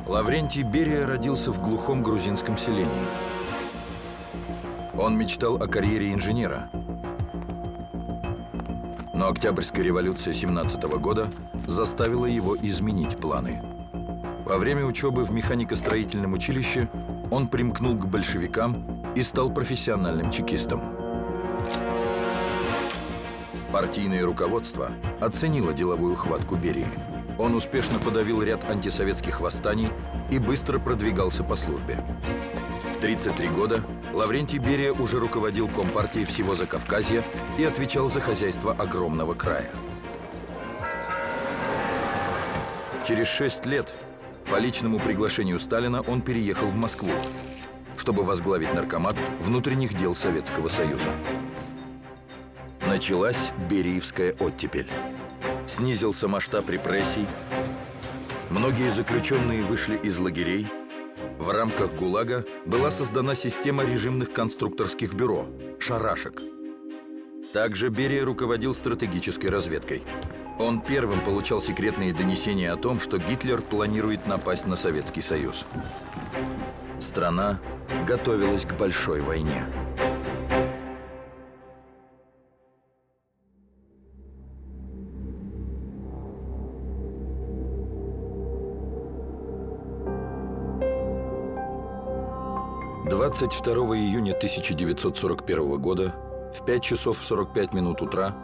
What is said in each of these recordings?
Лаврентий Берия родился в глухом грузинском селении. Он мечтал о карьере инженера. Но Октябрьская революция 17 года заставила его изменить планы. Во время учебы в механико-строительном училище он примкнул к большевикам и стал профессиональным чекистом. Партийное руководство оценило деловую хватку Берии. Он успешно подавил ряд антисоветских восстаний и быстро продвигался по службе. В 33 года Лаврентий Берия уже руководил Компартией всего Закавказья и отвечал за хозяйство огромного края. Через 6 лет по личному приглашению Сталина он переехал в Москву, чтобы возглавить наркомат внутренних дел Советского Союза. Началась Бериевская оттепель. Снизился масштаб репрессий. Многие заключенные вышли из лагерей. В рамках ГУЛАГа была создана система режимных конструкторских бюро – «Шарашек». Также Берия руководил стратегической разведкой. Он первым получал секретные донесения о том, что Гитлер планирует напасть на Советский Союз. Страна готовилась к большой войне. «22 июня 1941 года в 5 часов 45 минут утра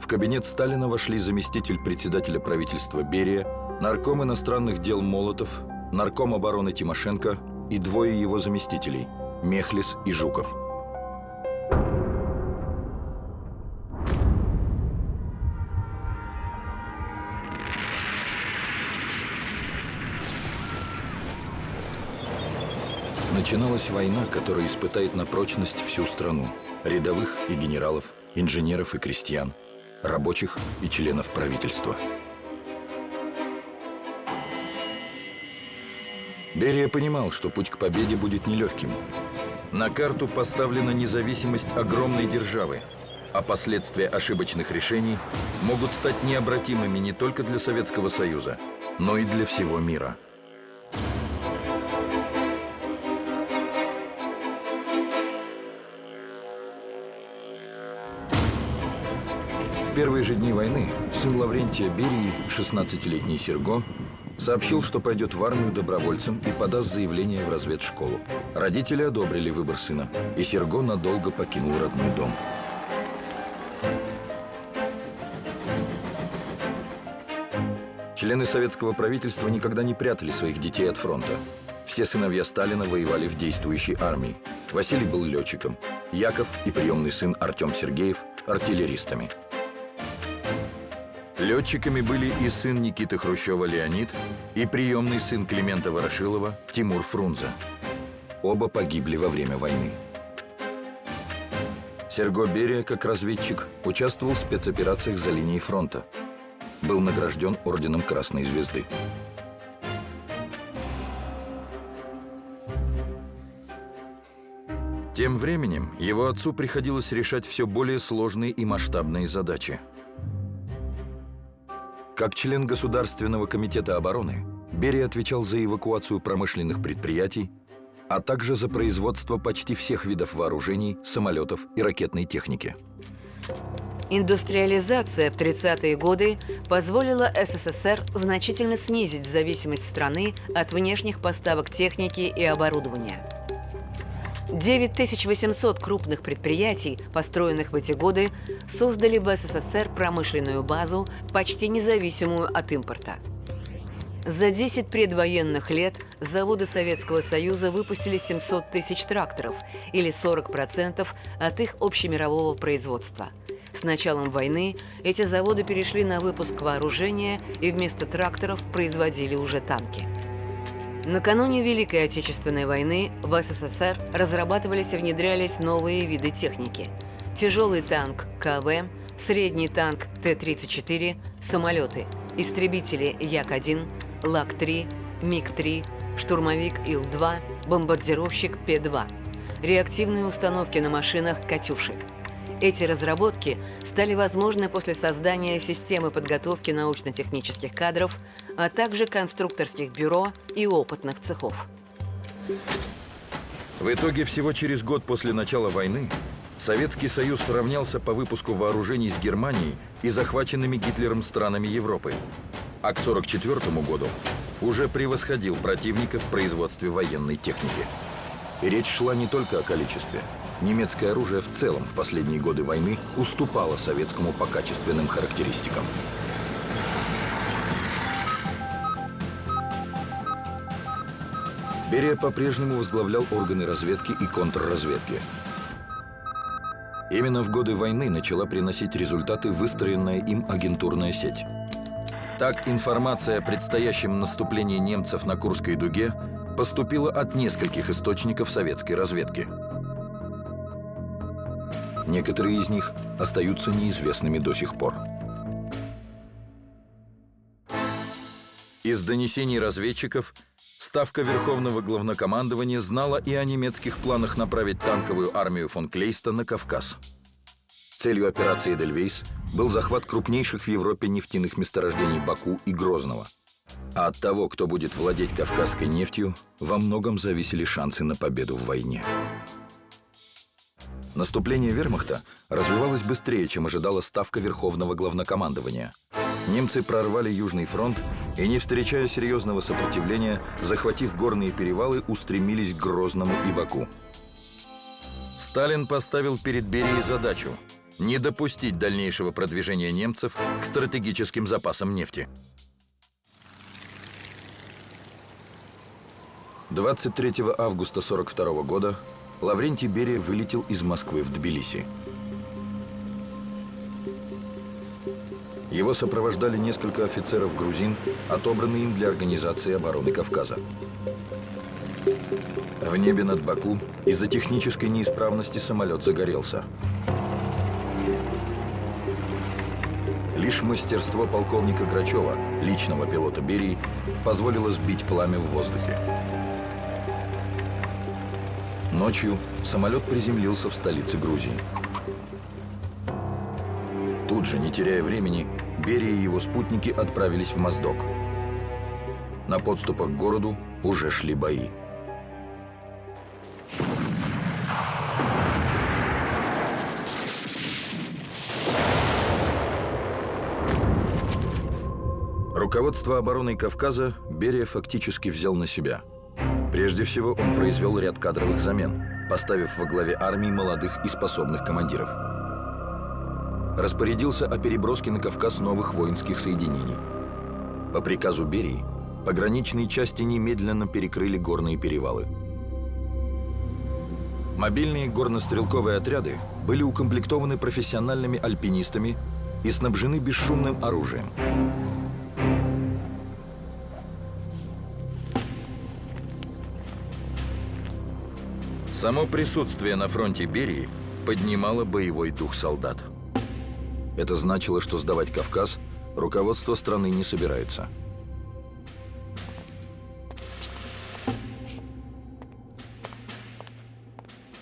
в кабинет Сталина вошли заместитель председателя правительства Берия, нарком иностранных дел Молотов, нарком обороны Тимошенко и двое его заместителей – Мехлис и Жуков. Начиналась война, которая испытает на прочность всю страну – рядовых и генералов, инженеров и крестьян, рабочих и членов правительства. Берия понимал, что путь к победе будет нелегким. На карту поставлена независимость огромной державы, а последствия ошибочных решений могут стать необратимыми не только для Советского Союза, но и для всего мира. В первые же дни войны сын Лаврентия Берии, 16-летний Серго, сообщил, что пойдет в армию добровольцем и подаст заявление в разведшколу. Родители одобрили выбор сына, и Серго надолго покинул родной дом. Члены советского правительства никогда не прятали своих детей от фронта. Все сыновья Сталина воевали в действующей армии. Василий был летчиком, Яков и приемный сын Артем Сергеев – артиллеристами. Летчиками были и сын Никиты Хрущева Леонид, и приемный сын Климента Ворошилова Тимур Фрунзе. Оба погибли во время войны. Серго Берия, как разведчик, участвовал в спецоперациях за линией фронта. Был награжден орденом Красной Звезды. Тем временем его отцу приходилось решать все более сложные и масштабные задачи. Как член Государственного комитета обороны, Берия отвечал за эвакуацию промышленных предприятий, а также за производство почти всех видов вооружений, самолетов и ракетной техники. Индустриализация в 30-е годы позволила СССР значительно снизить зависимость страны от внешних поставок техники и оборудования. 9800 крупных предприятий, построенных в эти годы, создали в СССР промышленную базу, почти независимую от импорта. За 10 предвоенных лет заводы Советского Союза выпустили 700 тысяч тракторов, или 40% от их общемирового производства. С началом войны эти заводы перешли на выпуск вооружения и вместо тракторов производили уже танки. Накануне Великой Отечественной войны в СССР разрабатывались и внедрялись новые виды техники. Тяжелый танк КВ, средний танк Т-34, самолеты, истребители Як-1, Лак-3, МиГ-3, штурмовик Ил-2, бомбардировщик П-2, реактивные установки на машинах «Катюшек». Эти разработки стали возможны после создания системы подготовки научно-технических кадров, а также конструкторских бюро и опытных цехов. В итоге всего через год после начала войны Советский Союз сравнялся по выпуску вооружений с Германией и захваченными Гитлером странами Европы, а к 1944 году уже превосходил противника в производстве военной техники. И речь шла не только о количестве. Немецкое оружие в целом в последние годы войны уступало советскому по качественным характеристикам. Берия по-прежнему возглавлял органы разведки и контрразведки. Именно в годы войны начала приносить результаты выстроенная им агентурная сеть. Так, информация о предстоящем наступлении немцев на Курской дуге поступила от нескольких источников советской разведки. Некоторые из них остаются неизвестными до сих пор. Из донесений разведчиков Ставка Верховного Главнокомандования знала и о немецких планах направить танковую армию фон Клейста на Кавказ. Целью операции «Эдельвейс» был захват крупнейших в Европе нефтяных месторождений Баку и Грозного. А от того, кто будет владеть кавказской нефтью, во многом зависели шансы на победу в войне. Наступление вермахта развивалось быстрее, чем ожидала Ставка Верховного Главнокомандования. Немцы прорвали Южный фронт и, не встречая серьезного сопротивления, захватив горные перевалы, устремились к Грозному и Баку. Сталин поставил перед Берией задачу не допустить дальнейшего продвижения немцев к стратегическим запасам нефти. 23 августа 1942 года Лаврентий Берия вылетел из Москвы в Тбилиси. Его сопровождали несколько офицеров-грузин, отобранные им для организации обороны Кавказа. В небе над Баку из-за технической неисправности самолет загорелся. Лишь мастерство полковника Грачева, личного пилота Берии, позволило сбить пламя в воздухе. Ночью самолет приземлился в столице Грузии. Тут же, не теряя времени, Берия и его спутники отправились в Моздок. На подступах к городу уже шли бои. Руководство обороной Кавказа Берия фактически взял на себя. Прежде всего, он произвел ряд кадровых замен, поставив во главе армии молодых и способных командиров. Распорядился о переброске на Кавказ новых воинских соединений. По приказу Берии пограничные части немедленно перекрыли горные перевалы. Мобильные горнострелковые отряды были укомплектованы профессиональными альпинистами и снабжены бесшумным оружием. Само присутствие на фронте Берии поднимало боевой дух солдат. Это значило, что сдавать Кавказ руководство страны не собирается.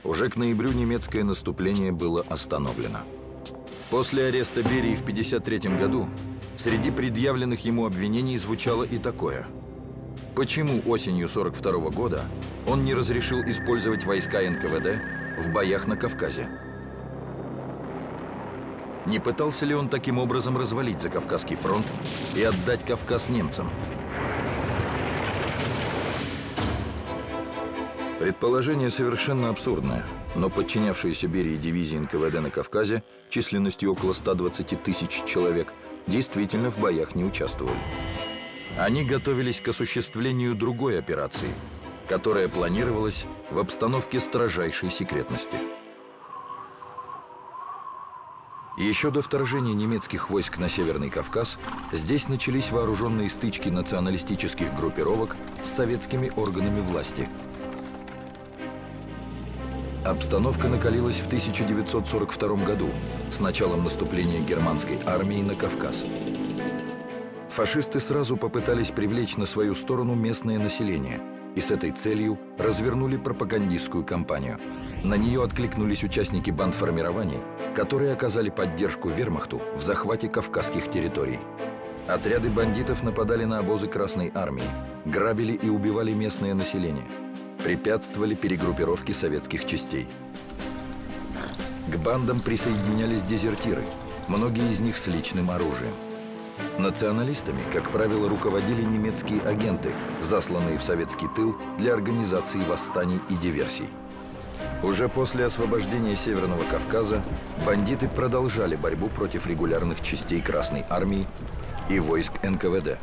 Уже к ноябрю немецкое наступление было остановлено. После ареста Берии в 1953 году среди предъявленных ему обвинений звучало и такое. Почему осенью 1942 года он не разрешил использовать войска НКВД в боях на Кавказе? Не пытался ли он таким образом развалить Закавказский фронт и отдать Кавказ немцам? Предположение совершенно абсурдное, но подчинявшиеся Берии дивизии НКВД на Кавказе численностью около 120 тысяч человек действительно в боях не участвовали. Они готовились к осуществлению другой операции, которая планировалась в обстановке строжайшей секретности. Еще до вторжения немецких войск на Северный Кавказ здесь начались вооруженные стычки националистических группировок с советскими органами власти. Обстановка накалилась в 1942 году с началом наступления германской армии на Кавказ. Фашисты сразу попытались привлечь на свою сторону местное население и с этой целью развернули пропагандистскую кампанию. На нее откликнулись участники бандформирований, которые оказали поддержку вермахту в захвате кавказских территорий. Отряды бандитов нападали на обозы Красной армии, грабили и убивали местное население, препятствовали перегруппировке советских частей. К бандам присоединялись дезертиры, многие из них с личным оружием. Националистами, как правило, руководили немецкие агенты, засланные в советский тыл для организации восстаний и диверсий. Уже после освобождения Северного Кавказа бандиты продолжали борьбу против регулярных частей Красной армии и войск НКВД.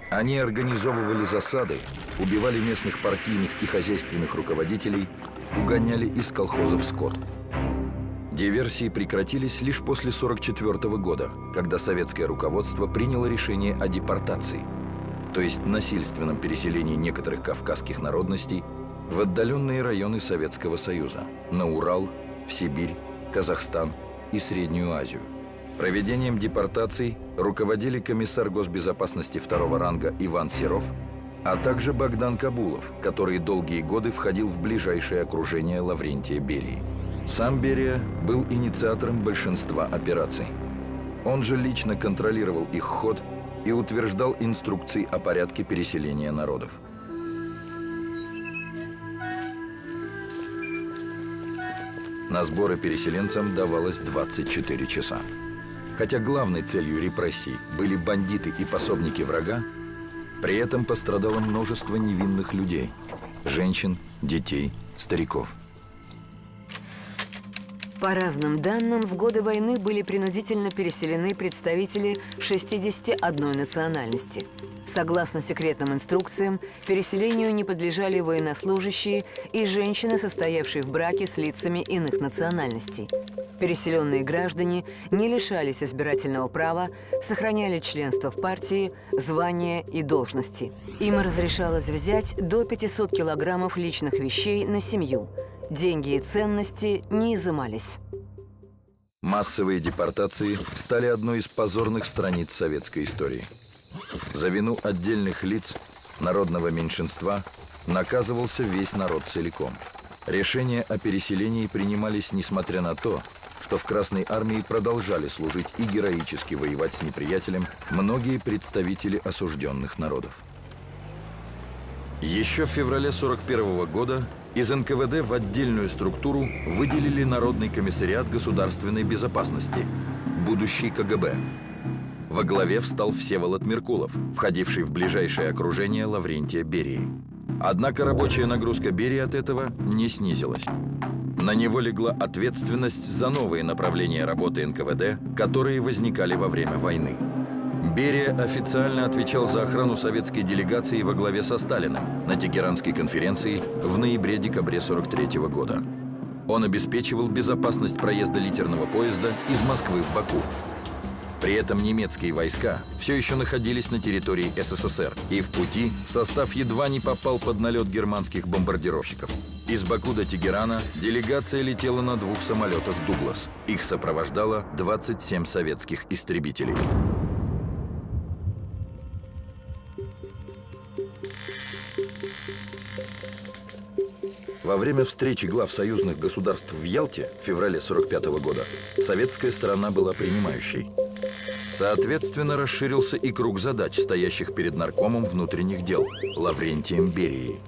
Они организовывали засады, убивали местных партийных и хозяйственных руководителей, угоняли из колхозов скот. Диверсии прекратились лишь после 1944 года, когда советское руководство приняло решение о депортации, то есть насильственном переселении некоторых кавказских народностей в отдаленные районы Советского Союза, на Урал, в Сибирь, Казахстан и Среднюю Азию. Проведением депортаций руководили комиссар госбезопасности второго ранга Иван Серов, а также Богдан Кабулов, который долгие годы входил в ближайшее окружение Лаврентия Берии. Сам Берия был инициатором большинства операций. Он же лично контролировал их ход и утверждал инструкции о порядке переселения народов. На сборы переселенцам давалось 24 часа. Хотя главной целью репрессий были бандиты и пособники врага, при этом пострадало множество невинных людей – женщин, детей, стариков. По разным данным, в годы войны были принудительно переселены представители 61 национальности. Согласно секретным инструкциям, переселению не подлежали военнослужащие и женщины, состоявшие в браке с лицами иных национальностей. Переселенные граждане не лишались избирательного права, сохраняли членство в партии, звания и должности. Им разрешалось взять до 500 килограммов личных вещей на семью. Деньги и ценности не изымались. Массовые депортации стали одной из позорных страниц советской истории. За вину отдельных лиц, народного меньшинства, наказывался весь народ целиком. Решения о переселении принимались несмотря на то, что в Красной армии продолжали служить и героически воевать с неприятелем многие представители осужденных народов. Еще в феврале 1941 года из НКВД в отдельную структуру выделили Народный комиссариат государственной безопасности, будущий КГБ. Во главе встал Всеволод Меркулов, входивший в ближайшее окружение Лаврентия Берии. Однако рабочая нагрузка Берии от этого не снизилась. На него легла ответственность за новые направления работы НКВД, которые возникали во время войны. Берия официально отвечал за охрану советской делегации во главе со Сталиным на Тегеранской конференции в ноябре-декабре 1943 года. Он обеспечивал безопасность проезда литерного поезда из Москвы в Баку. При этом немецкие войска все еще находились на территории СССР, и в пути состав едва не попал под налет германских бомбардировщиков. Из Баку до Тегерана делегация летела на 2 самолетах «Дуглас». Их сопровождало 27 советских истребителей. Во время встречи глав союзных государств в Ялте в феврале 1945 года советская сторона была принимающей. Соответственно, расширился и круг задач, стоящих перед наркомом внутренних дел Лаврентием Берией.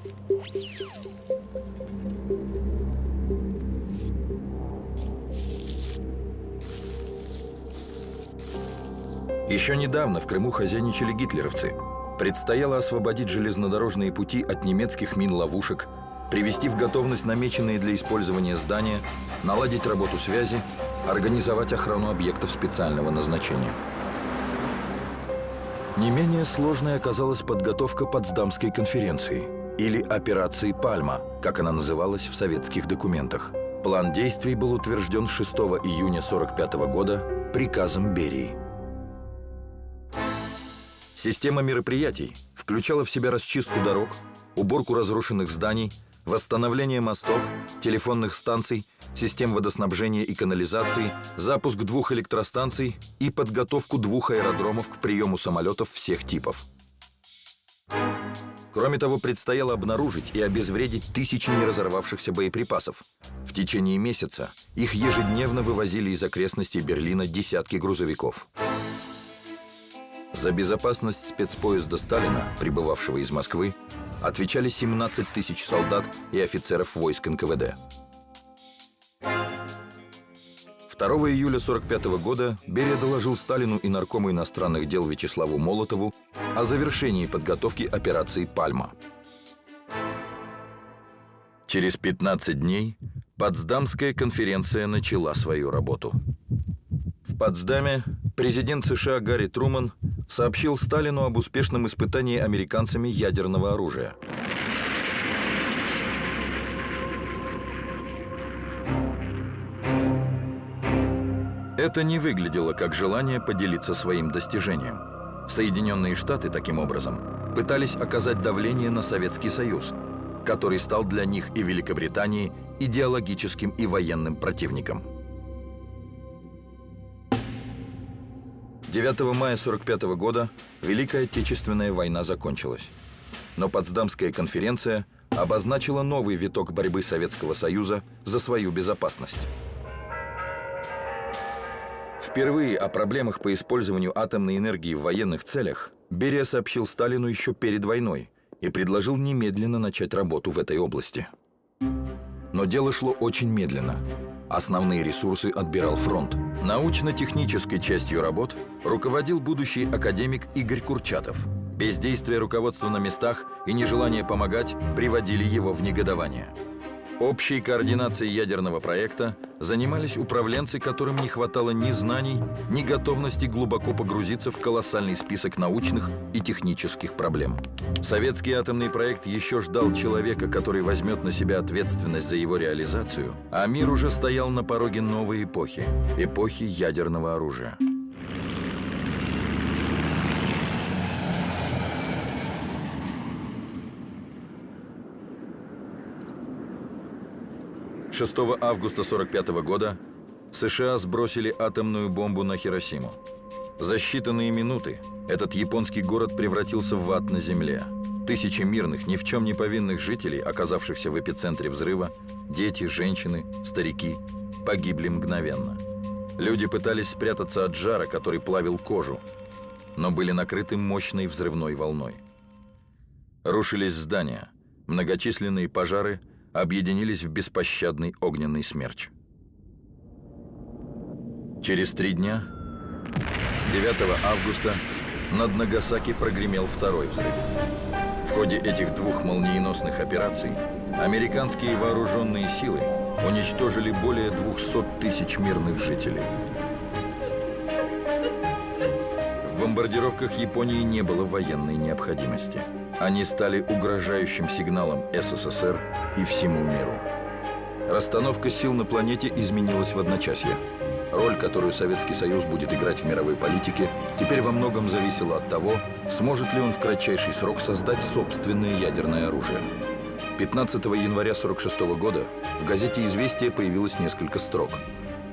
Еще недавно в Крыму хозяйничали гитлеровцы. Предстояло освободить железнодорожные пути от немецких мин-ловушек, привести в готовность намеченные для использования здания, наладить работу связи, организовать охрану объектов специального назначения. Не менее сложной оказалась подготовка Потсдамской конференции, или операции «Пальма», как она называлась в советских документах. План действий был утвержден 6 июня 1945 года приказом Берии. Система мероприятий включала в себя расчистку дорог, уборку разрушенных зданий, восстановление мостов, телефонных станций, систем водоснабжения и канализации, запуск 2 электростанций и подготовку 2 аэродромов к приему самолетов всех типов. Кроме того, предстояло обнаружить и обезвредить тысячи неразорвавшихся боеприпасов. В течение месяца их ежедневно вывозили из окрестностей Берлина десятки грузовиков. За безопасность спецпоезда Сталина, прибывавшего из Москвы, отвечали 17 тысяч солдат и офицеров войск НКВД. 2 июля 1945 года Берия доложил Сталину и наркому иностранных дел Вячеславу Молотову о завершении подготовки операции «Пальма». Через 15 дней Потсдамская конференция начала свою работу. В Потсдаме президент США Гарри Труман сообщил Сталину об успешном испытании американцами ядерного оружия. Это не выглядело как желание поделиться своим достижением. Соединенные Штаты, таким образом, пытались оказать давление на Советский Союз, который стал для них и Великобритании идеологическим и военным противником. 9 мая 1945 года Великая Отечественная война закончилась. Но Потсдамская конференция обозначила новый виток борьбы Советского Союза за свою безопасность. Впервые о проблемах по использованию атомной энергии в военных целях Берия сообщил Сталину еще перед войной и предложил немедленно начать работу в этой области. Но дело шло очень медленно. Основные ресурсы отбирал фронт. Научно-технической частью работ руководил будущий академик Игорь Курчатов. Бездействие руководства на местах и нежелание помогать приводили его в негодование. Общей координацией ядерного проекта занимались управленцы, которым не хватало ни знаний, ни готовности глубоко погрузиться в колоссальный список научных и технических проблем. Советский атомный проект еще ждал человека, который возьмет на себя ответственность за его реализацию, а мир уже стоял на пороге новой эпохи – эпохи ядерного оружия. – 6 августа 1945 года США сбросили атомную бомбу на Хиросиму. За считанные минуты этот японский город превратился в ад на земле. Тысячи мирных, ни в чем не повинных жителей, оказавшихся в эпицентре взрыва, дети, женщины, старики, погибли мгновенно. Люди пытались спрятаться от жара, который плавил кожу, но были накрыты мощной взрывной волной. Рушились здания, многочисленные пожары объединились в беспощадный огненный смерч. Через 3 дня, 9 августа, над Нагасаки прогремел второй взрыв. В ходе этих двух молниеносных операций американские вооруженные силы уничтожили более 200 тысяч мирных жителей. В бомбардировках Японии не было военной необходимости. Они стали угрожающим сигналом СССР и всему миру. Расстановка сил на планете изменилась в одночасье. Роль, которую Советский Союз будет играть в мировой политике, теперь во многом зависела от того, сможет ли он в кратчайший срок создать собственное ядерное оружие. 15 января 1946 года в газете «Известия» появилось несколько строк.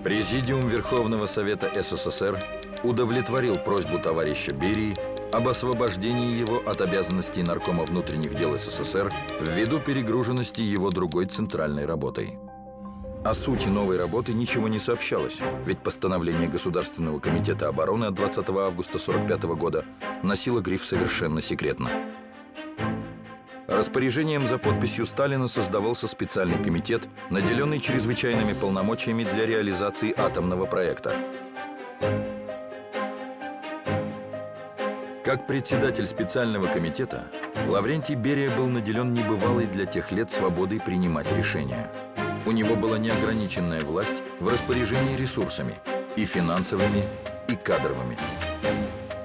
Президиум Верховного Совета СССР удовлетворил просьбу товарища Берии об освобождении его от обязанностей Наркома внутренних дел СССР ввиду перегруженности его другой центральной работой. О сути новой работы ничего не сообщалось, ведь постановление Государственного комитета обороны от 20 августа 1945 года носило гриф «Совершенно секретно». Распоряжением за подписью Сталина создавался специальный комитет, наделенный чрезвычайными полномочиями для реализации атомного проекта. Как председатель специального комитета, Лаврентий Берия был наделен небывалой для тех лет свободой принимать решения. У него была неограниченная власть в распоряжении ресурсами – и финансовыми, и кадровыми.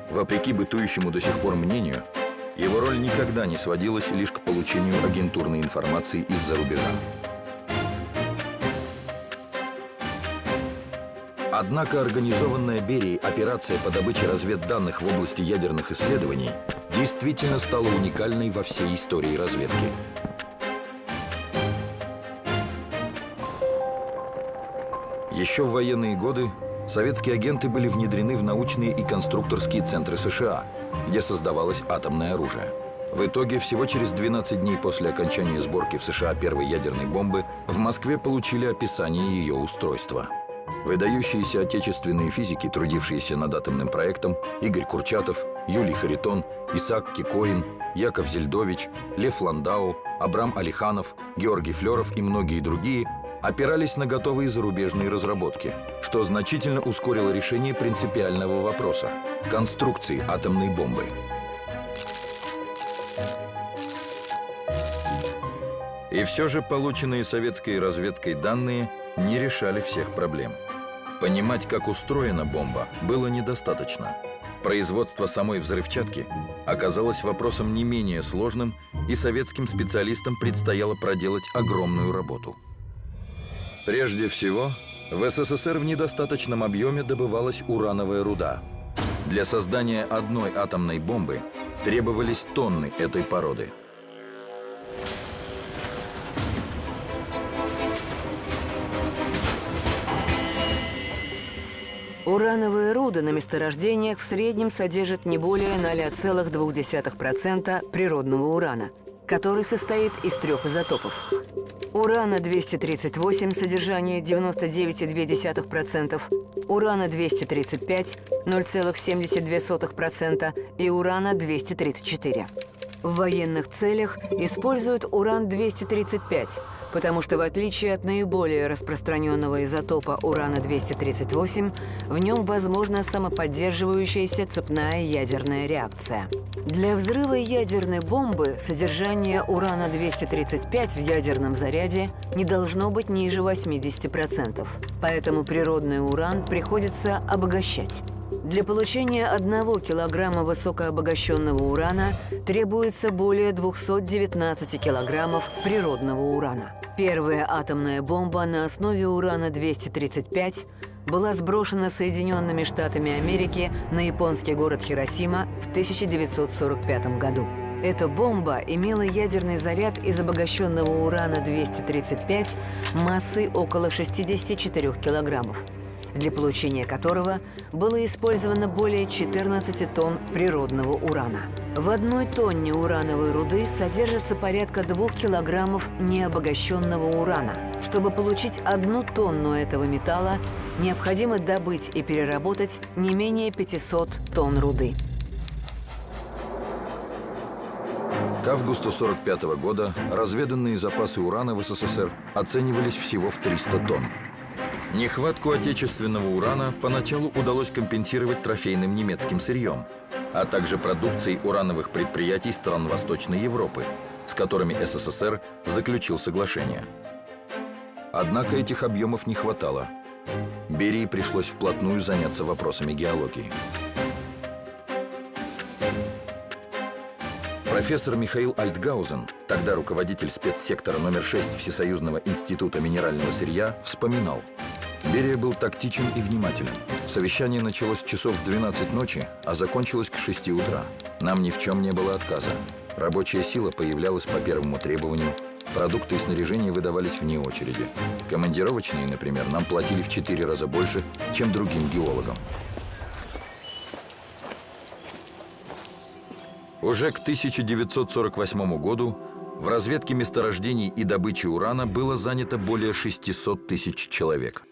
Вопреки бытующему до сих пор мнению, его роль никогда не сводилась лишь к получению агентурной информации из-за рубежа. Однако организованная Берией операция по добыче разведданных в области ядерных исследований действительно стала уникальной во всей истории разведки. Еще в военные годы советские агенты были внедрены в научные и конструкторские центры США, где создавалось атомное оружие. В итоге, всего через 12 дней после окончания сборки в США первой ядерной бомбы в Москве получили описание ее устройства. Выдающиеся отечественные физики, трудившиеся над атомным проектом, Игорь Курчатов, Юлий Харитон, Исаак Кикоин, Яков Зельдович, Лев Ландау, Абрам Алиханов, Георгий Флеров и многие другие опирались на готовые зарубежные разработки, что значительно ускорило решение принципиального вопроса – конструкции атомной бомбы. И все же полученные советской разведкой данные не решали всех проблем. Понимать, как устроена бомба, было недостаточно. Производство самой взрывчатки оказалось вопросом не менее сложным, и советским специалистам предстояло проделать огромную работу. Прежде всего, в СССР в недостаточном объеме добывалась урановая руда. Для создания одной атомной бомбы требовались тонны этой породы. Урановые руды на месторождениях в среднем содержат не более 0,2% природного урана, который состоит из 3 изотопов. Урана-238 содержание 99,2%, урана-235 0,72% и урана-234. В военных целях используют уран-235, потому что в отличие от наиболее распространенного изотопа урана-238, в нем возможна самоподдерживающаяся цепная ядерная реакция. Для взрыва ядерной бомбы содержание урана-235 в ядерном заряде не должно быть ниже 80%, поэтому природный уран приходится обогащать. Для получения 1 килограмма высокообогащенного урана требуется более 219 килограммов природного урана. Первая атомная бомба на основе урана-235 была сброшена Соединенными Штатами Америки на японский город Хиросима в 1945 году. Эта бомба имела ядерный заряд из обогащенного урана-235 массой около 64 килограммов, для получения которого было использовано более 14 тонн природного урана. В 1 тонне урановой руды содержится порядка 2 килограммов необогащенного урана. Чтобы получить 1 тонну этого металла, необходимо добыть и переработать не менее 500 тонн руды. К августу 1945 года разведанные запасы урана в СССР оценивались всего в 300 тонн. Нехватку отечественного урана поначалу удалось компенсировать трофейным немецким сырьем, а также продукцией урановых предприятий стран Восточной Европы, с которыми СССР заключил соглашение. Однако этих объемов не хватало. Берии пришлось вплотную заняться вопросами геологии. Профессор Михаил Альтгаузен, тогда руководитель спецсектора номер 6 Всесоюзного института минерального сырья, вспоминал: Берия был тактичен и внимателен. Совещание началось часов в 12 ночи, а закончилось к 6 утра. Нам ни в чем не было отказа. Рабочая сила появлялась по первому требованию. Продукты и снаряжение выдавались вне очереди. Командировочные, например, нам платили в 4 раза больше, чем другим геологам. Уже к 1948 году в разведке месторождений и добыче урана было занято более 600 тысяч человек.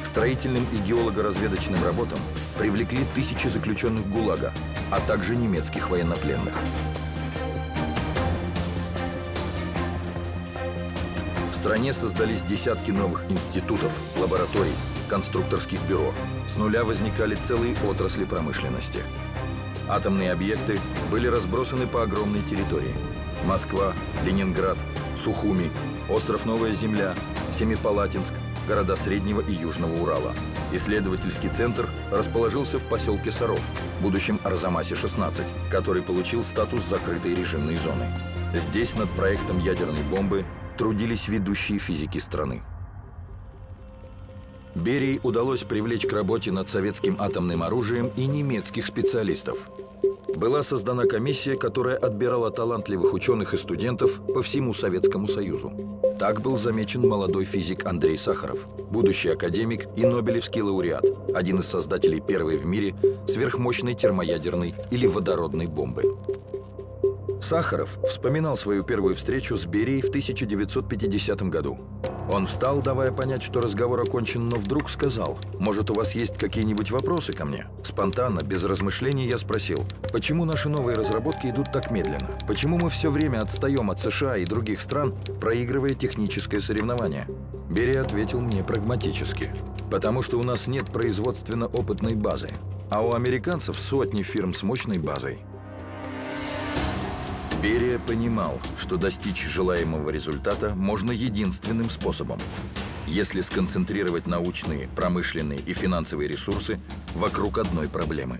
К строительным и геолого-разведочным работам привлекли тысячи заключенных ГУЛАГа, а также немецких военнопленных. В стране создались десятки новых институтов, лабораторий, конструкторских бюро. С нуля возникали целые отрасли промышленности. Атомные объекты были разбросаны по огромной территории. Москва, Ленинград, Сухуми, остров Новая Земля, Семипалатинск, города Среднего и Южного Урала. Исследовательский центр расположился в поселке Саров, будущем Арзамасе-16, который получил статус закрытой режимной зоны. Здесь над проектом ядерной бомбы трудились ведущие физики страны. Берии удалось привлечь к работе над советским атомным оружием и немецких специалистов. была создана комиссия, которая отбирала талантливых ученых и студентов по всему Советскому Союзу. Так был замечен молодой физик Андрей Сахаров, будущий академик и нобелевский лауреат, один из создателей первой в мире сверхмощной термоядерной или водородной бомбы. Сахаров вспоминал свою первую встречу с Берией в 1950 году. Он встал, давая понять, что разговор окончен, но вдруг сказал: «Может, у вас есть какие-нибудь вопросы ко мне?» Спонтанно, без размышлений, я спросил: «Почему наши новые разработки идут так медленно? Почему мы все время отстаем от США и других стран, проигрывая техническое соревнование?» Берия ответил мне прагматически: «Потому что у нас нет производственно-опытной базы, а у американцев сотни фирм с мощной базой». Берия понимал, что достичь желаемого результата можно единственным способом – если сконцентрировать научные, промышленные и финансовые ресурсы вокруг одной проблемы.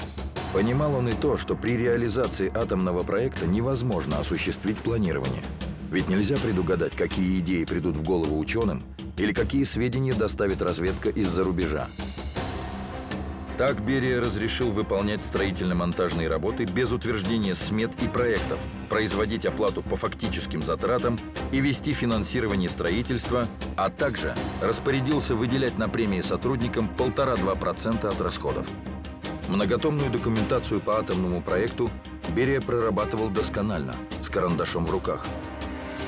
Понимал он и то, что при реализации атомного проекта невозможно осуществить планирование. Ведь нельзя предугадать, какие идеи придут в голову ученым или какие сведения доставит разведка из-за рубежа. Так Берия разрешил выполнять строительно-монтажные работы без утверждения смет и проектов, производить оплату по фактическим затратам и вести финансирование строительства, а также распорядился выделять на премии сотрудникам 1,5–2% от расходов. Многотомную документацию по атомному проекту Берия прорабатывал досконально, с карандашом в руках.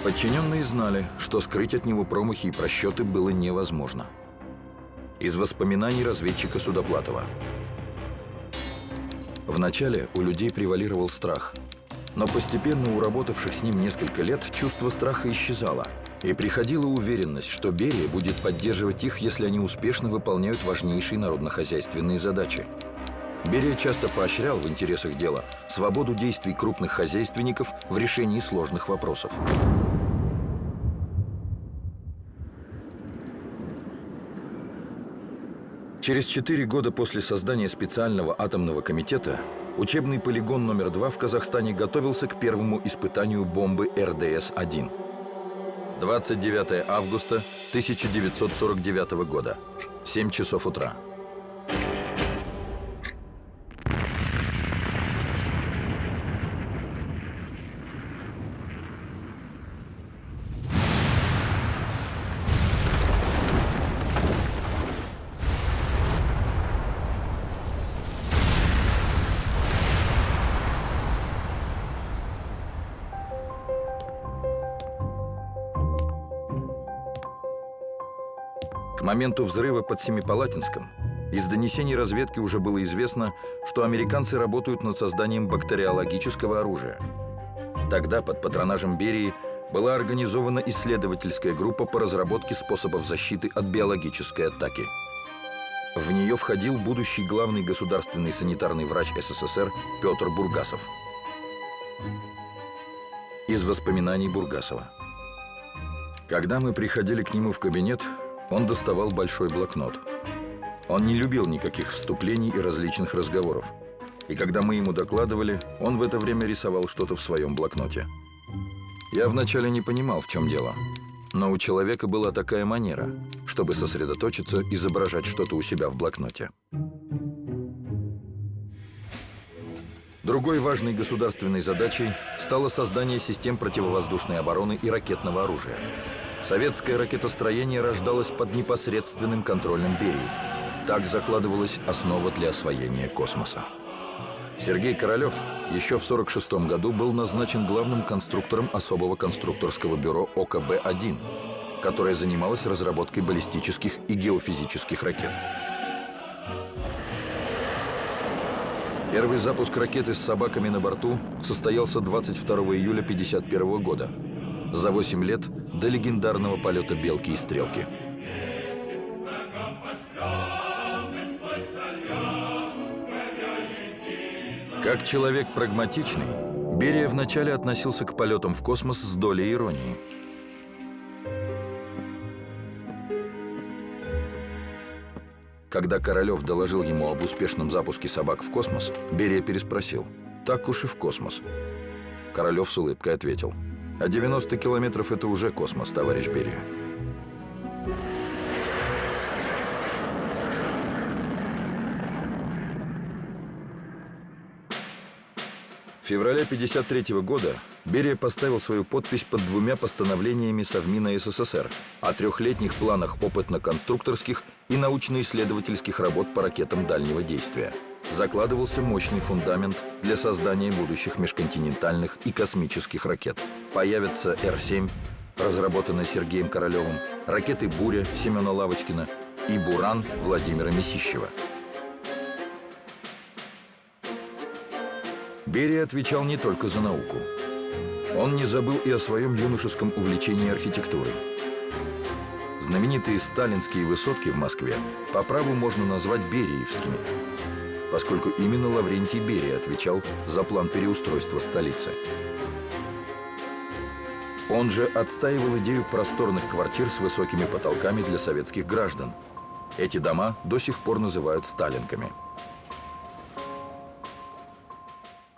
Подчиненные знали, что скрыть от него промахи и просчеты было невозможно. Из воспоминаний разведчика Судоплатова. Вначале у людей превалировал страх, но постепенно у работавших с ним несколько лет чувство страха исчезало, и приходила уверенность, что Берия будет поддерживать их, если они успешно выполняют важнейшие народно-хозяйственные задачи. Берия часто поощрял в интересах дела свободу действий крупных хозяйственников в решении сложных вопросов. Через 4 года после создания специального атомного комитета учебный полигон номер 2 в Казахстане готовился к первому испытанию бомбы РДС-1. 29 августа 1949 года, 7 часов утра. К моменту взрыва под Семипалатинском из донесений разведки уже было известно, что американцы работают над созданием бактериологического оружия. Тогда под патронажем Берии была организована исследовательская группа по разработке способов защиты от биологической атаки. В нее входил будущий главный государственный санитарный врач СССР Петр Бургасов. Из воспоминаний Бургасова. Когда мы приходили к нему в кабинет, он доставал большой блокнот. Он не любил никаких вступлений и различных разговоров. И когда мы ему докладывали, он в это время рисовал что-то в своем блокноте. Я вначале не понимал, в чем дело. Но у человека была такая манера, чтобы сосредоточиться, изображать что-то у себя в блокноте. Другой важной государственной задачей стало создание систем противовоздушной обороны и ракетного оружия. Советское ракетостроение рождалось под непосредственным контролем Берии. Так закладывалась основа для освоения космоса. Сергей Королев еще в 1946 году был назначен главным конструктором особого конструкторского бюро ОКБ-1, которое занималось разработкой баллистических и геофизических ракет. Первый запуск ракеты с собаками на борту состоялся 22 июля 1951 года, за 8 лет до легендарного полета «Белки и стрелки». Как человек прагматичный, Берия вначале относился к полетам в космос с долей иронии. Когда Королев доложил ему об успешном запуске собак в космос, Берия переспросил: «Так уж и в космос». Королев с улыбкой ответил: «А 90 километров – это уже космос, товарищ Берия». февраля 1953 года Берия поставил свою подпись под 2 постановлениями Совмина СССР о 3-летних планах опытно-конструкторских и научно-исследовательских работ по ракетам дальнего действия. Закладывался мощный фундамент для создания будущих межконтинентальных и космических ракет. Появятся Р-7, разработанная Сергеем Королевым, ракеты «Буря» Семена Лавочкина и «Буран» Владимира Месищева. Берия отвечал не только за науку. Он не забыл и о своем юношеском увлечении архитектурой. Знаменитые сталинские высотки в Москве по праву можно назвать бериевскими, поскольку именно Лаврентий Берия отвечал за план переустройства столицы. Он же отстаивал идею просторных квартир с высокими потолками для советских граждан. Эти дома до сих пор называют сталинками.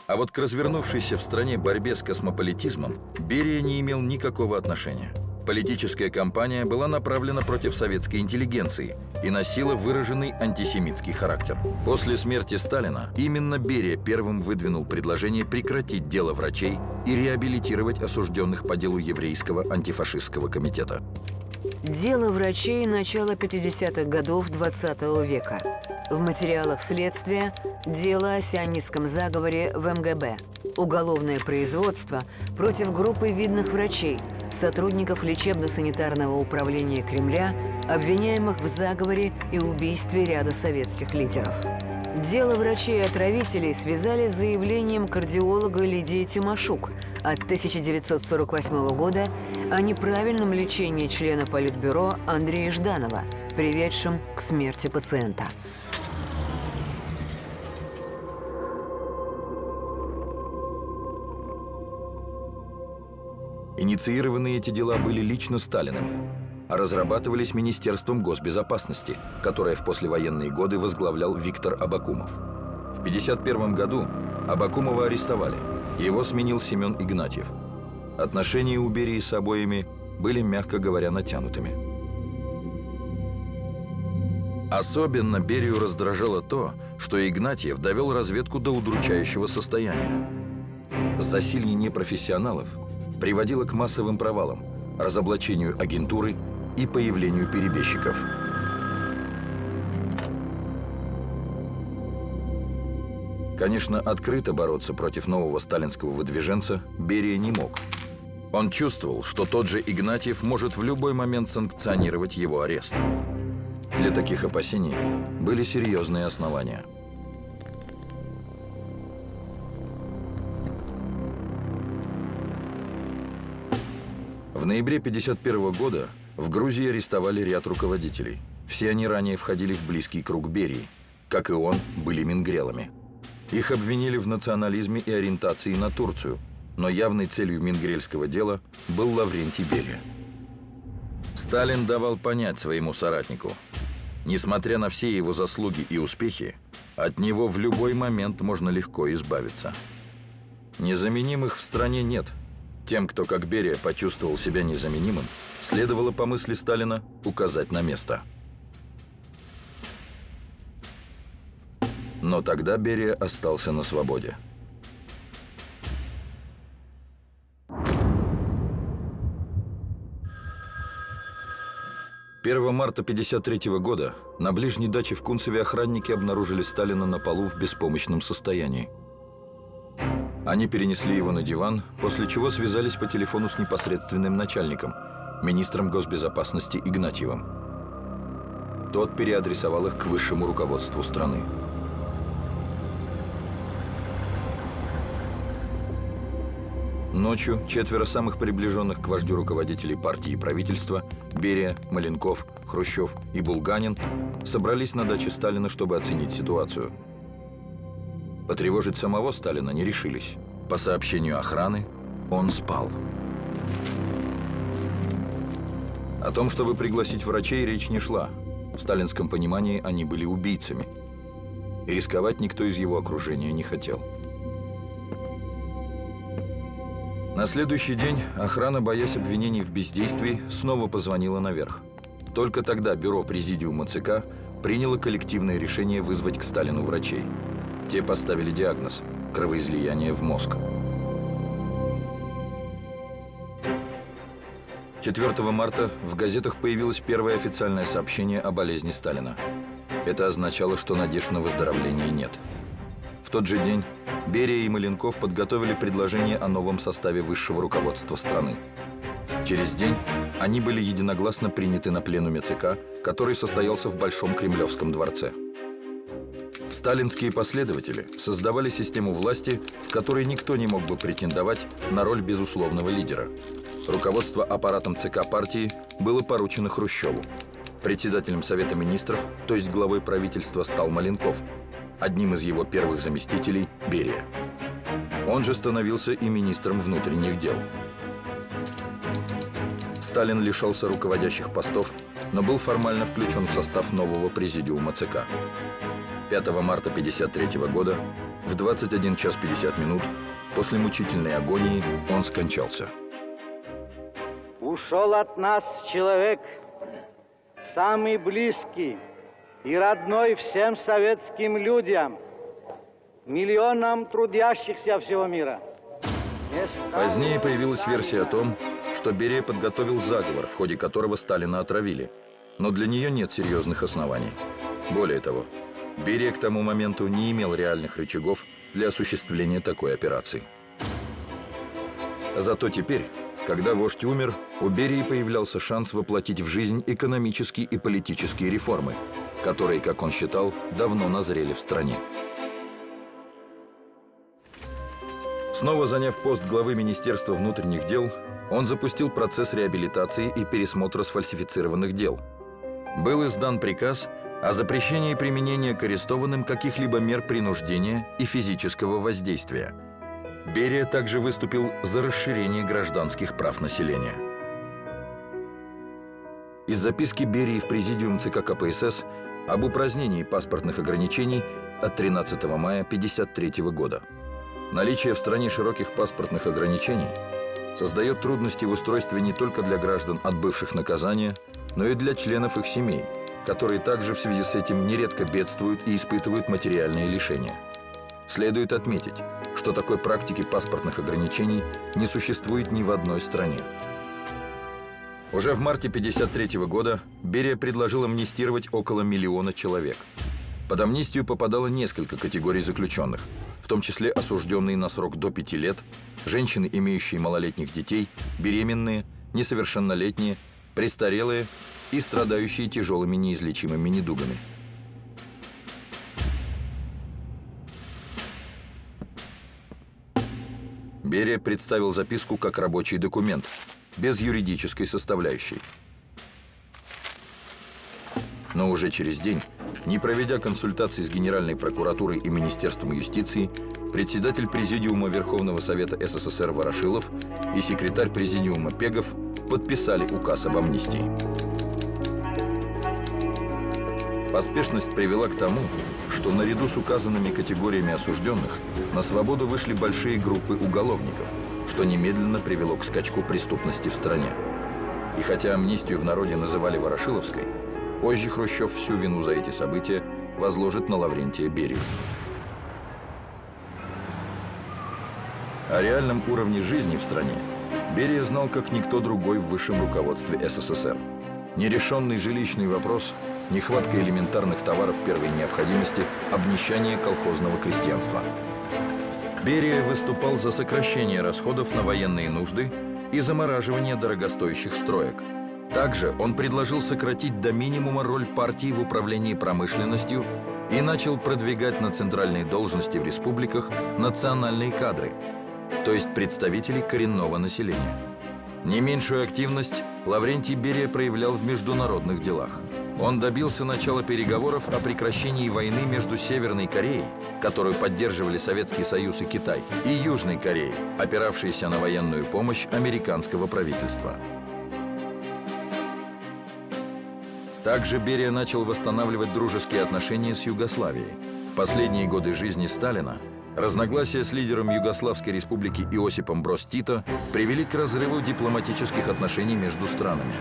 А вот к развернувшейся в стране борьбе с космополитизмом Берия не имел никакого отношения. Политическая кампания была направлена против советской интеллигенции и носила выраженный антисемитский характер. После смерти Сталина именно Берия первым выдвинул предложение прекратить дело врачей и реабилитировать осужденных по делу еврейского антифашистского комитета. Дело врачей начала 50-х годов 20 века. В материалах следствия дело о сионистском заговоре в МГБ. Уголовное производство против группы видных врачей, сотрудников лечебно-санитарного управления Кремля, обвиняемых в заговоре и убийстве ряда советских лидеров. Дело врачей-отравителей связали с заявлением кардиолога Лидии Тимошук от 1948 года о неправильном лечении члена Политбюро Андрея Жданова, приведшем к смерти пациента. Инициированные эти дела были лично Сталиным, а разрабатывались Министерством госбезопасности, которое в послевоенные годы возглавлял Виктор Абакумов. В 1951 году Абакумова арестовали, его сменил Семен Игнатьев. Отношения у Берии с обоими были, мягко говоря, натянутыми. Особенно Берию раздражало то, что Игнатьев довел разведку до удручающего состояния. Засилье непрофессионалов приводило к массовым провалам, разоблачению агентуры и появлению перебежчиков. Конечно, открыто бороться против нового сталинского выдвиженца Берия не мог. Он чувствовал, что тот же Игнатьев может в любой момент санкционировать его арест. Для таких опасений были серьезные основания. В ноябре 1951 года в Грузии арестовали ряд руководителей. Все они ранее входили в близкий круг Берии. Как и он, были мингрелами. Их обвинили в национализме и ориентации на Турцию, но явной целью мингрельского дела был Лаврентий Берия. Сталин давал понять своему соратнику: несмотря на все его заслуги и успехи, от него в любой момент можно легко избавиться. Незаменимых в стране нет. Тем, кто, как Берия, почувствовал себя незаменимым, следовало, по мысли Сталина, указать на место. Но тогда Берия остался на свободе. «1 марта 1953 года на ближней даче в Кунцеве охранники обнаружили Сталина на полу в беспомощном состоянии. Они перенесли его на диван, после чего связались по телефону с непосредственным начальником, министром госбезопасности Игнатьевым. Тот переадресовал их к высшему руководству страны. Ночью 4 самых приближенных к вождю руководителей партии и правительства – Берия, Маленков, Хрущев и Булганин – собрались на даче Сталина, чтобы оценить ситуацию. Потревожить самого Сталина не решились. По сообщению охраны, он спал. О том, чтобы пригласить врачей, речь не шла. В сталинском понимании они были убийцами. И рисковать никто из его окружения не хотел. На следующий день охрана, боясь обвинений в бездействии, снова позвонила наверх. Только тогда бюро Президиума ЦК приняло коллективное решение вызвать к Сталину врачей. Те поставили диагноз кровоизлияние в мозг. 4 марта в газетах появилось первое официальное сообщение о болезни Сталина. Это означало, что надежд на выздоровление нет. В тот же день Берия и Маленков подготовили предложение о новом составе высшего руководства страны. Через день они были единогласно приняты на пленуме ЦК, который состоялся в Большом Кремлевском дворце. Сталинские последователи создавали систему власти, в которой никто не мог бы претендовать на роль безусловного лидера. Руководство аппаратом ЦК партии было поручено Хрущеву. Председателем Совета министров, то есть главой правительства, стал Маленков. Одним из его первых заместителей – Берия. Он же становился и министром внутренних дел. Сталин лишался руководящих постов, но был формально включен в состав нового президиума ЦК. 5 марта 1953 года в 21 час 50 минут после мучительной агонии он скончался. Ушел от нас человек, самый близкий и родной всем советским людям, миллионам трудящихся всего мира. Позднее появилась версия о том, что Берия подготовил заговор, в ходе которого Сталина отравили. Но для нее нет серьезных оснований. Более того, Берия к тому моменту не имел реальных рычагов для осуществления такой операции. Зато теперь, когда вождь умер, у Берии появлялся шанс воплотить в жизнь экономические и политические реформы, которые, как он считал, давно назрели в стране. Снова заняв пост главы Министерства внутренних дел, он запустил процесс реабилитации и пересмотра сфальсифицированных дел. Был издан приказ о запрещении применения к арестованным каких-либо мер принуждения и физического воздействия. Берия также выступил за расширение гражданских прав населения. Из записки Берии в Президиум ЦК КПСС об упразднении паспортных ограничений от 13 мая 1953 года. Наличие в стране широких паспортных ограничений создает трудности в устройстве не только для граждан, отбывших наказание, но и для членов их семей, которые также в связи с этим нередко бедствуют и испытывают материальные лишения. Следует отметить, что такой практики паспортных ограничений не существует ни в одной стране. Уже в марте 1953 года Берия предложил амнистировать около 1 миллиона человек. Под амнистию попадало несколько категорий заключенных, в том числе осужденные на срок до 5 лет, женщины, имеющие малолетних детей, беременные, несовершеннолетние, престарелые и страдающие тяжелыми неизлечимыми недугами. Берия представил записку как рабочий документ, без юридической составляющей. Но уже через день, не проведя консультаций с Генеральной прокуратурой и Министерством юстиции, председатель Президиума Верховного Совета СССР Ворошилов и секретарь Президиума Пегов подписали указ об амнистии. Поспешность привела к тому, что наряду с указанными категориями осужденных на свободу вышли большие группы уголовников, что немедленно привело к скачку преступности в стране. И хотя амнистию в народе называли Ворошиловской, позже Хрущев всю вину за эти события возложит на Лаврентия Берию. О реальном уровне жизни в стране Берия знал как никто другой в высшем руководстве СССР. Нерешенный жилищный вопрос, нехватка элементарных товаров первой необходимости, обнищание колхозного крестьянства. Берия выступал за сокращение расходов на военные нужды и замораживание дорогостоящих строек. Также он предложил сократить до минимума роль партии в управлении промышленностью и начал продвигать на центральные должности в республиках национальные кадры, то есть представители коренного населения. Не меньшую активность Лаврентий Берия проявлял в международных делах. Он добился начала переговоров о прекращении войны между Северной Кореей, которую поддерживали Советский Союз и Китай, и Южной Кореей, опиравшейся на военную помощь американского правительства. Также Берия начал восстанавливать дружеские отношения с Югославией. В последние годы жизни Сталина разногласия с лидером Югославской республики Иосипом Броз Тито привели к разрыву дипломатических отношений между странами.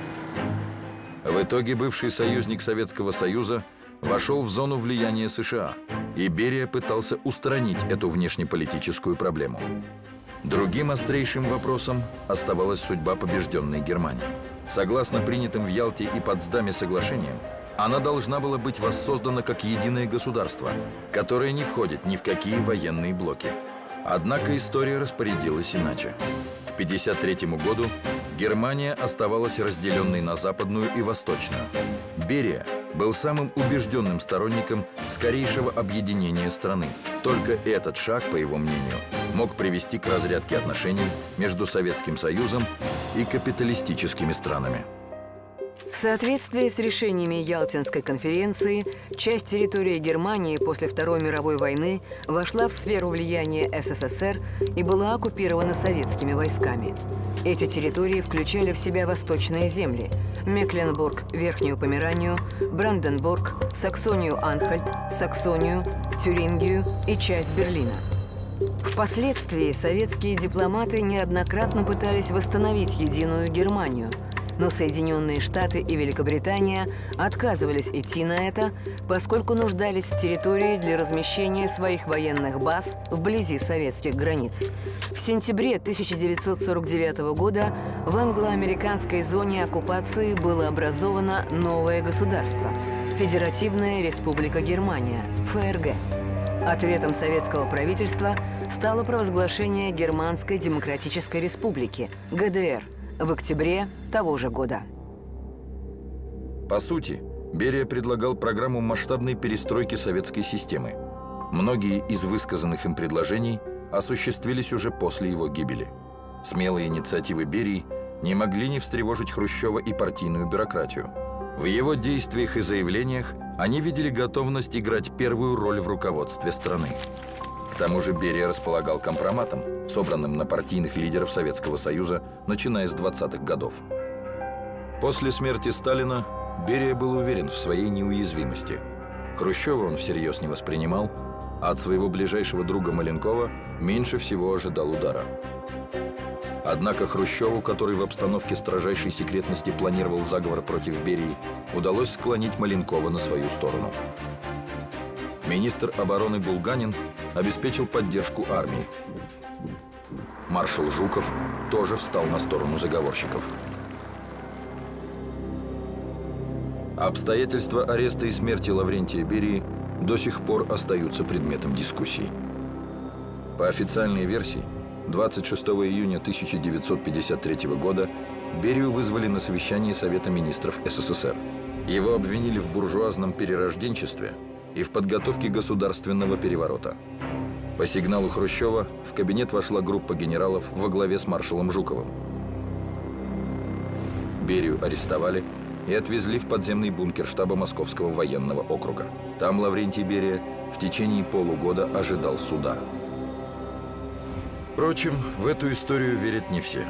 В итоге бывший союзник Советского Союза вошел в зону влияния США, и Берия пытался устранить эту внешнеполитическую проблему. Другим острейшим вопросом оставалась судьба побежденной Германии. Согласно принятым в Ялте и Потсдаме соглашениям, она должна была быть воссоздана как единое государство, которое не входит ни в какие военные блоки. Однако история распорядилась иначе. К 1953 году Германия оставалась разделенной на западную и восточную. Берия был самым убежденным сторонником скорейшего объединения страны. Только этот шаг, по его мнению, мог привести к разрядке отношений между Советским Союзом и капиталистическими странами. В соответствии с решениями Ялтинской конференции, часть территории Германии после Второй мировой войны вошла в сферу влияния СССР и была оккупирована советскими войсками. Эти территории включали в себя восточные земли – Мекленбург, Верхнюю Померанию, Бранденбург, Саксонию-Анхальт, Саксонию, Тюрингию и часть Берлина. Впоследствии советские дипломаты неоднократно пытались восстановить единую Германию, но Соединенные Штаты и Великобритания отказывались идти на это, поскольку нуждались в территории для размещения своих военных баз вблизи советских границ. В сентябре 1949 года в англо-американской зоне оккупации было образовано новое государство – Федеративная Республика Германия, ФРГ. Ответом советского правительства стало провозглашение Германской Демократической Республики, ГДР, в октябре того же года. По сути, Берия предлагал программу масштабной перестройки советской системы. Многие из высказанных им предложений осуществились уже после его гибели. Смелые инициативы Берии не могли не встревожить Хрущева и партийную бюрократию. В его действиях и заявлениях они видели готовность играть первую роль в руководстве страны. К тому же Берия располагал компроматом, собранным на партийных лидеров Советского Союза, начиная с 20-х годов. После смерти Сталина Берия был уверен в своей неуязвимости. Хрущева он всерьез не воспринимал, а от своего ближайшего друга Маленкова меньше всего ожидал удара. Однако Хрущеву, который в обстановке строжайшей секретности планировал заговор против Берии, удалось склонить Маленкова на свою сторону. Министр обороны Булганин обеспечил поддержку армии. Маршал Жуков тоже встал на сторону заговорщиков. Обстоятельства ареста и смерти Лаврентия Берии до сих пор остаются предметом дискуссий. По официальной версии, 26 июня 1953 года Берию вызвали на совещание Совета министров СССР. Его обвинили в буржуазном перерожденчестве и в подготовке государственного переворота. По сигналу Хрущева в кабинет вошла группа генералов во главе с маршалом Жуковым. Берию арестовали и отвезли в подземный бункер штаба Московского военного округа. Там Лаврентий Берия в течение полугода ожидал суда. Впрочем, в эту историю верят не все.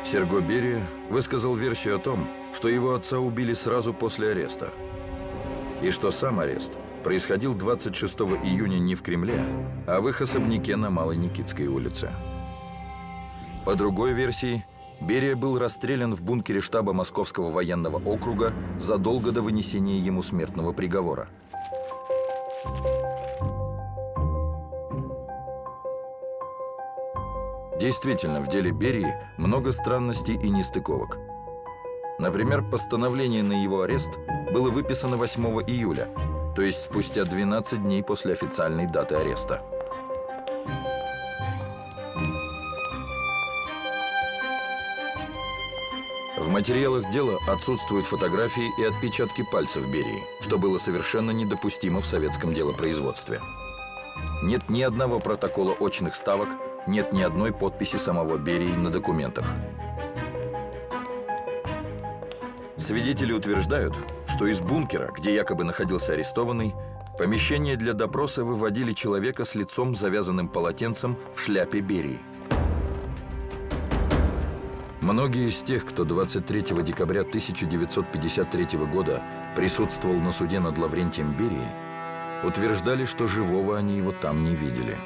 Серго Берия высказал версию о том, что его отца убили сразу после ареста, и что сам арест происходил 26 июня не в Кремле, а в их особняке на Малой Никитской улице. По другой версии, Берия был расстрелян в бункере штаба Московского военного округа задолго до вынесения ему смертного приговора. Действительно, в деле Берии много странностей и нестыковок. Например, постановление на его арест было выписано 8 июля, то есть спустя 12 дней после официальной даты ареста. В материалах дела отсутствуют фотографии и отпечатки пальцев Берии, что было совершенно недопустимо в советском делопроизводстве. Нет ни одного протокола очных ставок, нет ни одной подписи самого Берии на документах. Свидетели утверждают, что из бункера, где якобы находился арестованный, в помещение для допроса выводили человека с лицом, завязанным полотенцем, в шляпе Берии. Многие из тех, кто 23 декабря 1953 года присутствовал на суде над Лаврентием Берией, утверждали, что живого они его там не видели.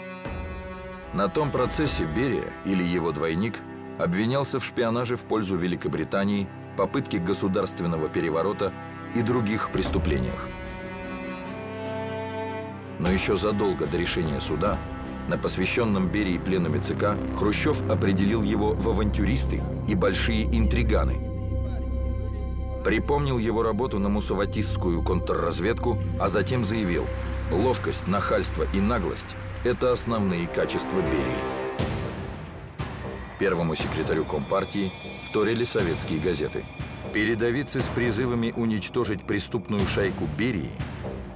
На том процессе Берия, или его двойник, обвинялся в шпионаже в пользу Великобритании, попытке государственного переворота и других преступлениях. Но еще задолго до решения суда на посвященном Берии пленуме ЦК Хрущев определил его в авантюристы и большие интриганы. Припомнил его работу на муссаватистскую контрразведку, а затем заявил: ловкость, нахальство и наглость – это основные качества Берии. Первому секретарю Компартии вторили советские газеты. Передовицы с призывами уничтожить преступную шайку Берии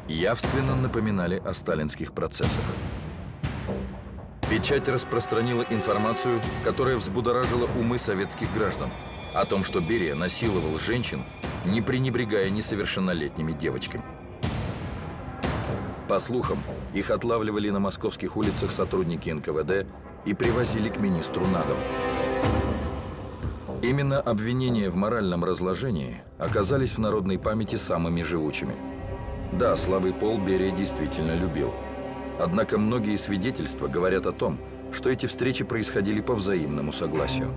явственно напоминали о сталинских процессах. Печать распространила информацию, которая взбудоражила умы советских граждан, о том, что Берия насиловал женщин, не пренебрегая несовершеннолетними девочками. По слухам, их отлавливали на московских улицах сотрудники НКВД и привозили к министру на дом. Именно обвинения в моральном разложении оказались в народной памяти самыми живучими. Да, слабый пол Берия действительно любил. Однако многие свидетельства говорят о том, что эти встречи происходили по взаимному согласию.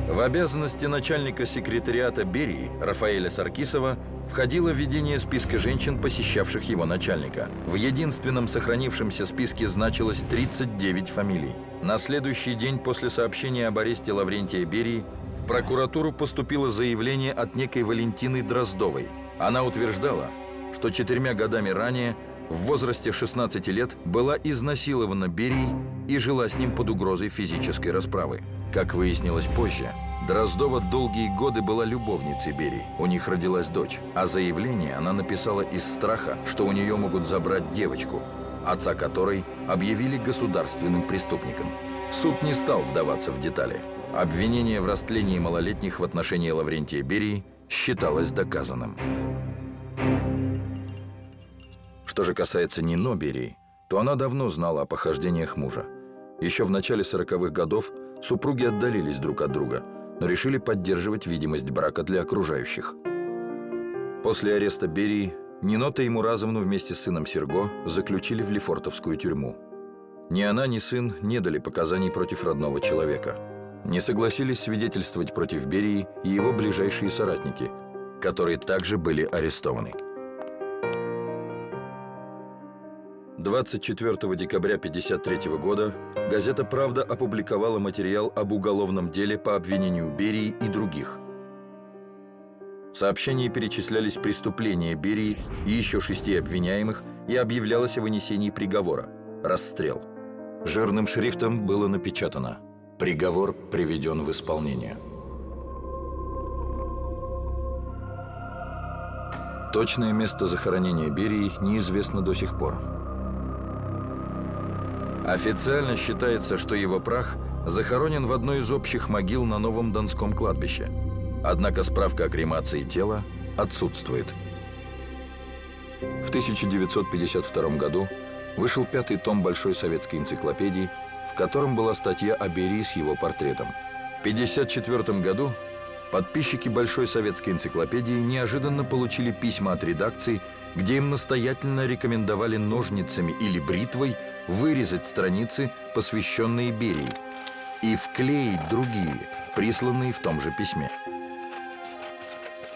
В обязанности начальника секретариата Берии Рафаэля Саркисова входило ведение списка женщин, посещавших его начальника. В единственном сохранившемся списке значилось 39 фамилий. На следующий день после сообщения об аресте Лаврентия Берии в прокуратуру поступило заявление от некой Валентины Дроздовой. Она утверждала, что 4 годами ранее в возрасте 16 лет была изнасилована Берией и жила с ним под угрозой физической расправы. Как выяснилось позже, Дроздова долгие годы была любовницей Берии. У них родилась дочь, а заявление она написала из страха, что у нее могут забрать девочку, отца которой объявили государственным преступником. Суд не стал вдаваться в детали. Обвинение в растлении малолетних в отношении Лаврентия Берии считалось доказанным. Что же касается Нино Берии, то она давно знала о похождениях мужа. Еще в начале 40-х годов супруги отдалились друг от друга, но решили поддерживать видимость брака для окружающих. После ареста Берии Нино Теймуразовну вместе с сыном Серго заключили в Лефортовскую тюрьму. Ни она, ни сын не дали показаний против родного человека. Не согласились свидетельствовать против Берии и его ближайшие соратники, которые также были арестованы. 24 декабря 1953 года газета «Правда» опубликовала материал об уголовном деле по обвинению Берии и других. В сообщении перечислялись преступления Берии и еще 6 обвиняемых и объявлялось о вынесении приговора – расстрел. Жирным шрифтом было напечатано: «Приговор приведен в исполнение». Точное место захоронения Берии неизвестно до сих пор. Официально считается, что его прах захоронен в одной из общих могил на Новом Донском кладбище. Однако справка о кремации тела отсутствует. В 1952 году вышел 5-й том Большой советской энциклопедии, в котором была статья о Берии с его портретом. В 1954 году подписчики Большой советской энциклопедии неожиданно получили письма от редакции, где им настоятельно рекомендовали ножницами или бритвой вырезать страницы, посвященные Берии, и вклеить другие, присланные в том же письме.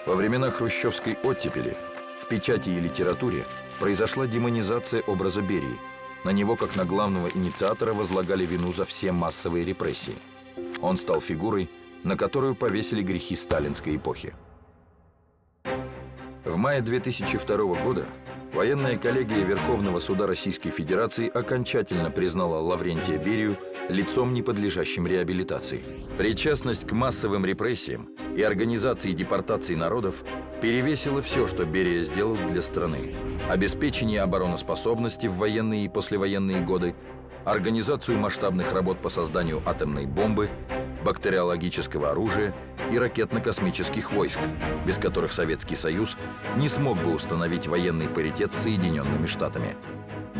Во времена хрущевской оттепели в печати и литературе произошла демонизация образа Берии. На него, как на главного инициатора, возлагали вину за все массовые репрессии. Он стал фигурой, на которую повесили грехи сталинской эпохи. В мае 2002 года военная коллегия Верховного суда Российской Федерации окончательно признала Лаврентия Берию лицом, не подлежащим реабилитации. Причастность к массовым репрессиям и организации депортации народов перевесила все, что Берия сделал для страны: обеспечение обороноспособности в военные и послевоенные годы, организацию масштабных работ по созданию атомной бомбы, бактериологического оружия и ракетно-космических войск, без которых Советский Союз не смог бы установить военный паритет с Соединенными Штатами.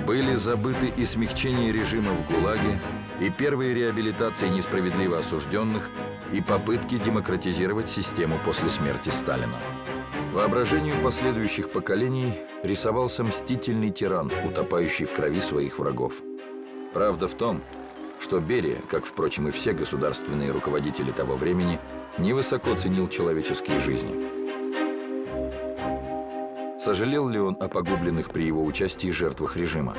Были забыты и смягчение режима в ГУЛАГе, и первые реабилитации несправедливо осужденных, и попытки демократизировать систему после смерти Сталина. Воображению последующих поколений рисовался мстительный тиран, утопающий в крови своих врагов. Правда в том, что Берия, как, впрочем, и все государственные руководители того времени, невысоко ценил человеческие жизни. Сожалел ли он о погубленных при его участии жертвах режима?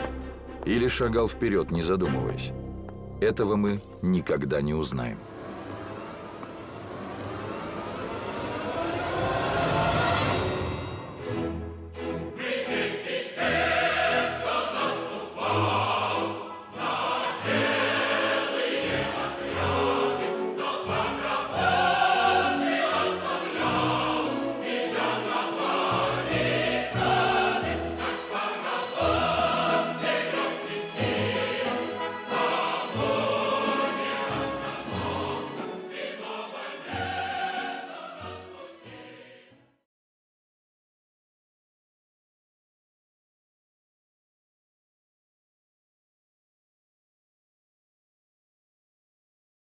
Или шагал вперед, не задумываясь? Этого мы никогда не узнаем.